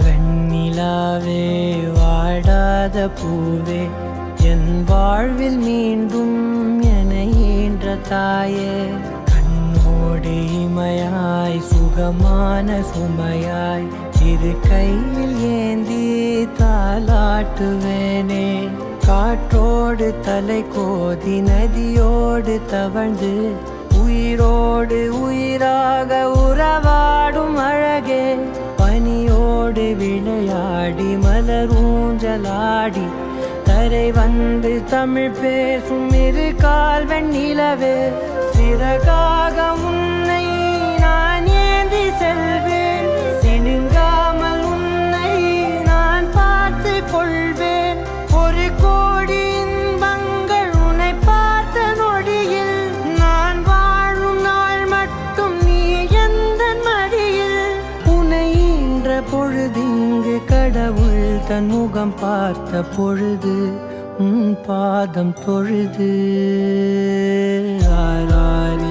வெண்ணிலாவே வாடாத பூவே என் வாழ்வில் மீண்டும் என ஈன்ற தாயே கண்ணோடு இமையாய் சுகமான சுமையாய் இரு கையில் ஏந்தி தாலாட்டுவேனே காற்றோடு தலை கோதி நதியோடு தவழ்ந்து உயிரோடு உயிராக உறவாடும் அழகே பனியோடு விளையாடி மலரூஞ்சலாடி தரை வந்து தமிழ் பேசும் இரு கால் வெண்ணிலவே சிறகாக உன்னை நான் ஏந்தி செல்வேன் சினுங்காமல் உன்னை நான் பார்த்து கொள்வேன் ஒரு கோடி இன்பங்கள் உன்னை பார்த்த நொடியில் நான் வாழும் நாள் மட்டும் நீ எந்த மடியில் உன்னை ஈன்ற பொழுதிங்கு கடவுள் தன் முகம் பார்த்த பொழுது உன் பாதம் தொழுது ஆராரி